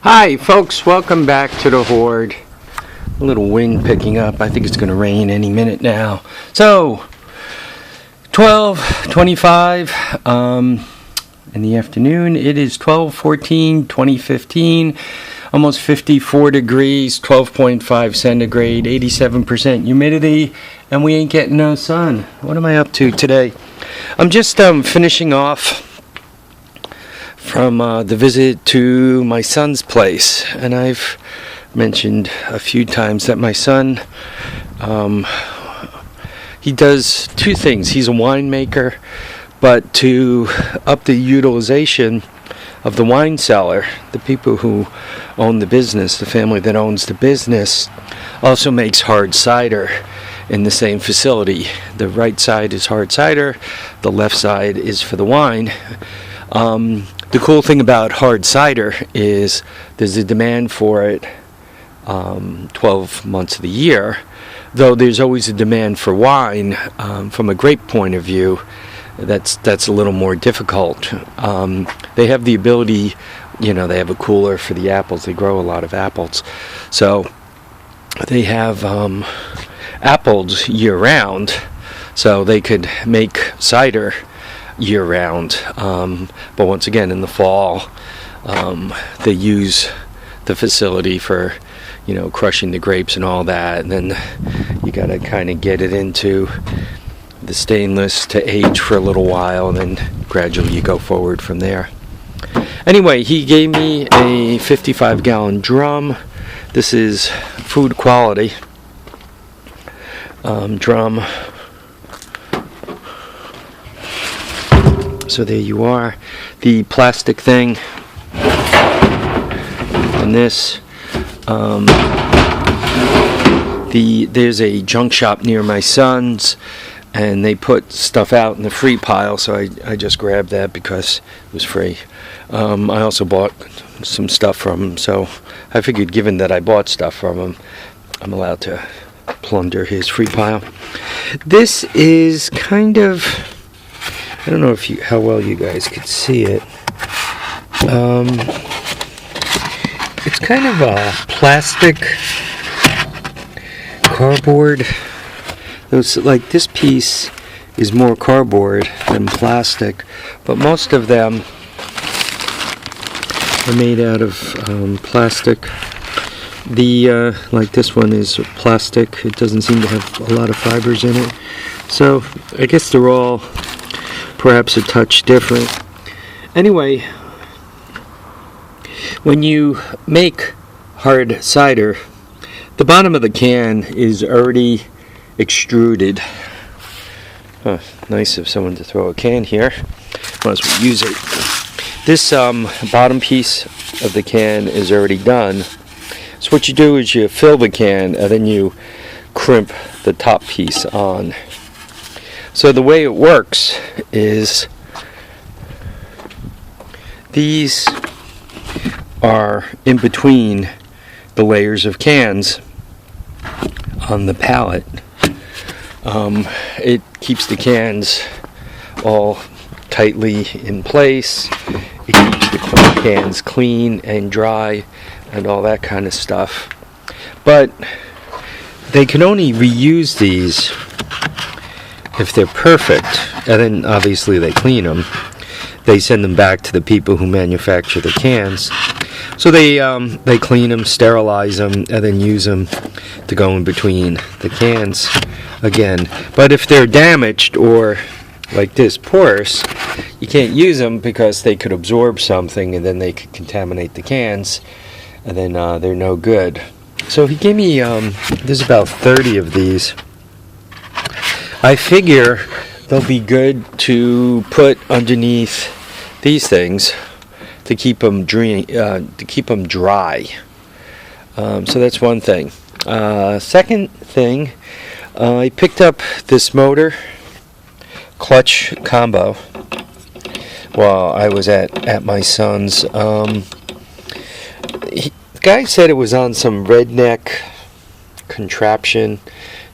Hi folks, welcome back to the Hoard. A little wind picking up. I think it's going to rain any minute now. So 12:25 in the afternoon. It is 12/14/2015, almost 54 degrees, 12.5 centigrade, 87% humidity, and we ain't getting no sun. What am I up to today? I'm just finishing off from the visit to my son's place, and I've mentioned a few times that my son, he does two things. He's a winemaker, but to up the utilization of the wine cellar, the people who own the business, the family that owns the business, also makes hard cider in the same facility. The right side is hard cider, the left side is for the wine. The cool thing about hard cider is there's a demand for it 12 months of the year, though there's always a demand for wine. From a grape point of view, that's a little more difficult. They have the ability, they have a cooler for the apples. They grow a lot of apples, so they have apples year-round, so they could make cider year-round, but once again in the fall they use the facility for crushing the grapes and all that, and then you got to kind of get it into the stainless to age for a little while, and then gradually you go forward from there. Anyway, he gave me a 55-gallon drum. This is food quality drum. So there you are, the plastic thing, and this, there's a junk shop near my son's, and they put stuff out in the free pile, so I just grabbed that because it was free. I also bought some stuff from him, so I figured given that I bought stuff from him, I'm allowed to plunder his free pile. This is kind of, I don't know how well you guys could see it. It's kind of a plastic cardboard. Like this piece is more cardboard than plastic, but most of them are made out of plastic. Like this one is plastic. It doesn't seem to have a lot of fibers in it. So I guess they're all perhaps a touch different. Anyway, when you make hard cider, the bottom of the can is already extruded. Nice of someone to throw a can here. Might as well use it. This bottom piece of the can is already done. So what you do is you fill the can and then you crimp the top piece on. So the way it works is these are in between the layers of cans on the pallet. It keeps the cans all tightly in place. It keeps the cans clean and dry and all that kind of stuff. But they can only reuse these if they're perfect, and then obviously they clean them. They send them back to the people who manufacture the cans. So they clean them, sterilize them, and then use them to go in between the cans again. But if they're damaged or like this, porous, you can't use them because they could absorb something and then they could contaminate the cans, and then they're no good. So he gave me, there's about 30 of these. I figure they'll be good to put underneath these things to keep them dry. So that's one thing. Second thing, I picked up this motor clutch combo while I was at my son's. The guy said it was on some redneck contraption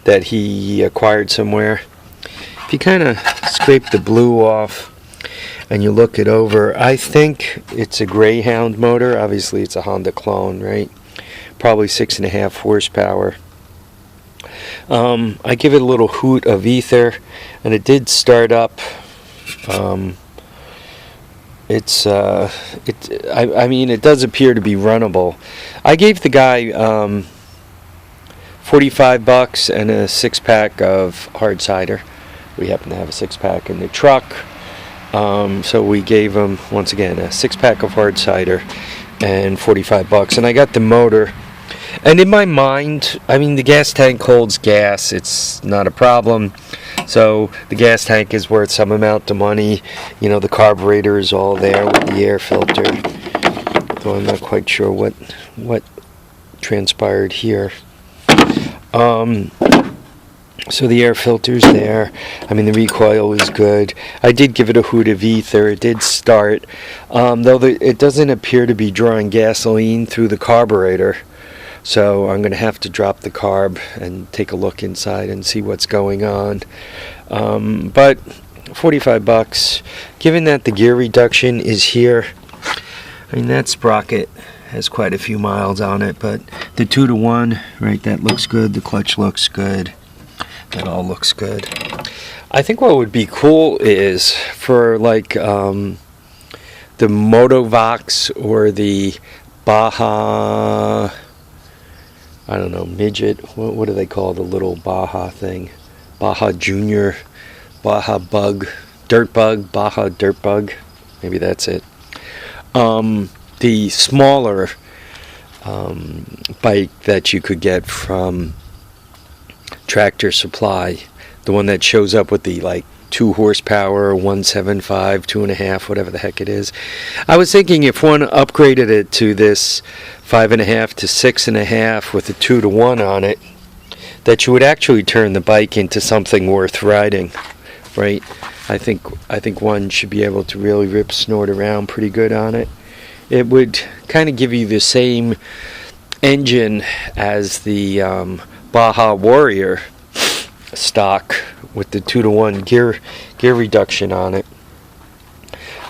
that he acquired somewhere. If you kind of scrape the blue off, and you look it over, I think it's a Greyhound motor. Obviously, it's a Honda clone, right? Probably 6.5 horsepower. I give it a little hoot of ether, and it did start up. I mean, it does appear to be runnable. I gave the guy $45 and a 6-pack of hard cider. We happen to have a 6-pack in the truck. So we gave him, once again, a 6-pack of hard cider and $45. And I got the motor. And in my mind, I mean, the gas tank holds gas. It's not a problem. So the gas tank is worth some amount of money. You know, the carburetor is all there with the air filter. Though I'm not quite sure what transpired here. So the air filter's there. I mean, the recoil is good. I did give it a hoot of ether. It did start. Though it doesn't appear to be drawing gasoline through the carburetor. So I'm going to have to drop the carb and take a look inside and see what's going on. But $45, given that the gear reduction is here, I mean, that sprocket has quite a few miles on it, but the 2-to-1, right, that looks good. The clutch looks good. That all looks good. I think what would be cool is for like the Motovox or the Baja, I don't know, midget. What do they call the little Baja thing? Baja Junior, Baja Bug, Dirt Bug, Baja Dirt Bug. Maybe that's it. The smaller bike that you could get from Tractor Supply, the one that shows up with the like 2 horsepower, 175, 2.5, whatever the heck it is. I was thinking if one upgraded it to this 5.5 to 6.5 with a 2-to-1 on it, that you would actually turn the bike into something worth riding, right? I think one should be able to really rip snort around pretty good on it. It would kind of give you the same engine as the Baja Warrior stock with the 2-to-1 gear reduction on it.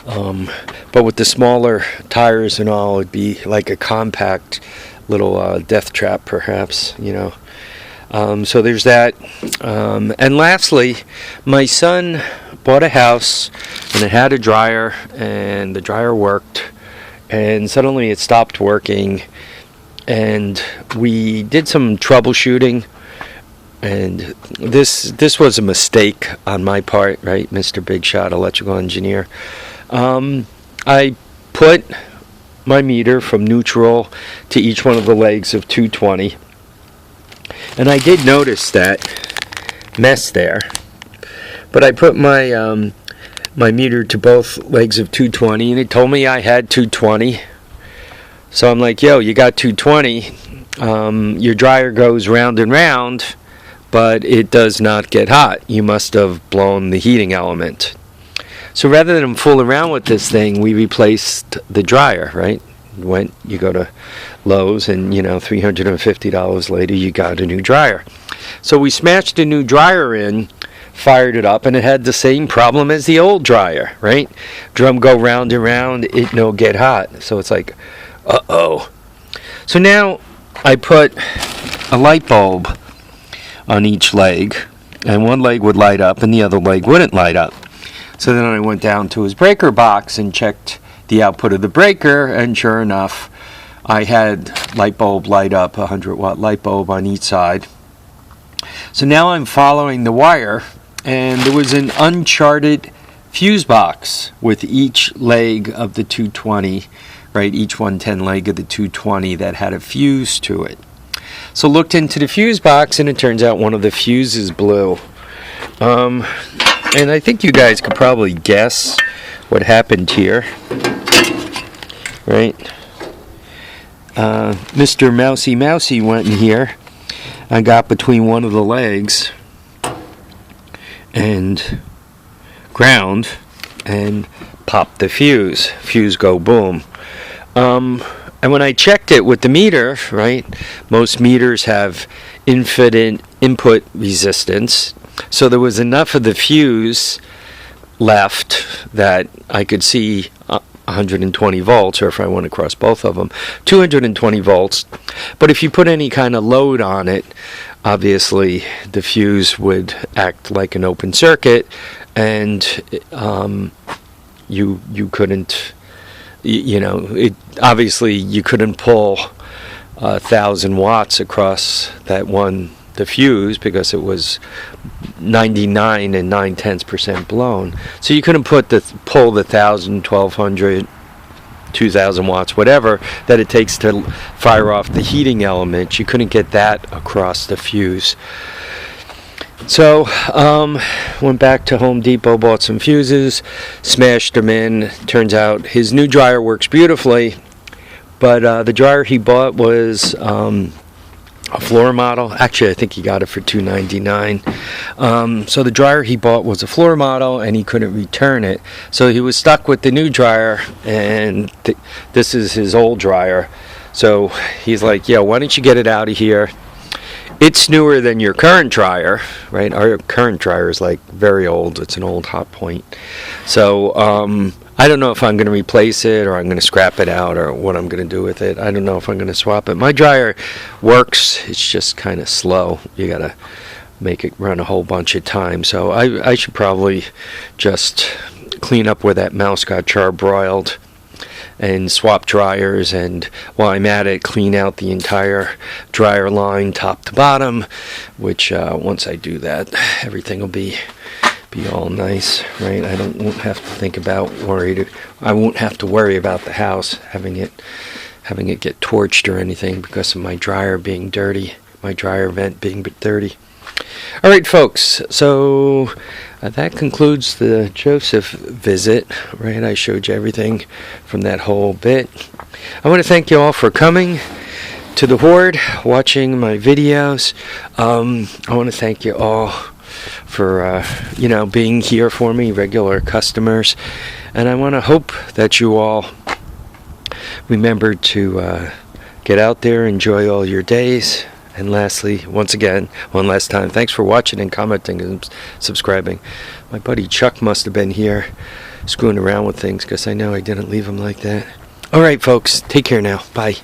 But with the smaller tires and all, it'd be like a compact little death trap, perhaps, you know. So there's that. And lastly, my son bought a house and it had a dryer, and the dryer worked, and suddenly it stopped working, and we did some troubleshooting, and this was a mistake on my part, right, Mr. Big Shot electrical engineer. I put my meter from neutral to each one of the legs of 220, and I did notice that mess there, but I put my my meter to both legs of 220, and it told me I had 220. So I'm like, yo, you got 220. Your dryer goes round and round, but it does not get hot. You must have blown the heating element. So rather than fool around with this thing, we replaced the dryer, right? You go to Lowe's, and you know, $350 later, you got a new dryer. So we smashed a new dryer in, fired it up, and it had the same problem as the old dryer, right? Drum go round and round, it no get hot. So it's like, uh-oh. So now I put a light bulb on each leg, and one leg would light up and the other leg wouldn't light up. So then I went down to his breaker box and checked the output of the breaker, and sure enough, I had light bulb light up, 100-watt light bulb on each side. So now I'm following the wire, and there was an uncharted fuse box with each leg of the 220, right, each 110 leg of the 220 that had a fuse to it. So looked into the fuse box, and it turns out one of the fuses blew. And I think you guys could probably guess what happened here, right? Mr. Mousy went in here and got between one of the legs and ground and popped the fuse. Fuse go boom. And when I checked it with the meter, right, most meters have infinite input resistance. So there was enough of the fuse left that I could see 120 volts, or if I went across both of them, 220 volts. But if you put any kind of load on it, obviously the fuse would act like an open circuit, and you couldn't, obviously you couldn't pull 1,000 watts across the fuse, because it was 99 and 9/10% blown. So you couldn't pull the 1,000, 1,200, 2,000 watts, whatever that it takes to fire off the heating element. You couldn't get that across the fuse. So went back to Home Depot, bought some fuses, smashed them in. Turns out his new dryer works beautifully, but the dryer he bought was a floor model. Actually, I think he got it for $2.99. So the dryer he bought was a floor model, and he couldn't return it. So he was stuck with the new dryer, and this is his old dryer. So he's like, "Yeah, why don't you get it out of here? It's newer than your current dryer," right? Our current dryer is like very old. It's an old Hot Point. So I don't know if I'm going to replace it, or I'm going to scrap it out, or what I'm going to do with it. I don't know if I'm going to swap it. My dryer works. It's just kind of slow. You got to make it run a whole bunch of time. So I should probably just clean up where that mouse got charbroiled and swap dryers, and while I'm at it, clean out the entire dryer line top to bottom, which once I do that, everything will be all nice, right? I won't have to think about I won't have to worry about the house having it get torched or anything because of my dryer being dirty, my dryer vent being dirty. All right, folks, so that concludes the Joseph visit, right? I showed you everything from that whole bit. I want to thank you all for coming to the Hoard, watching my videos. I want to thank you all for being here for me, regular customers, and I want to hope that you all remember to get out there, enjoy all your days. And lastly, once again, one last time, thanks for watching and commenting and subscribing. My buddy Chuck must have been here screwing around with things, because I know I didn't leave him like that. All right, folks, take care now. Bye.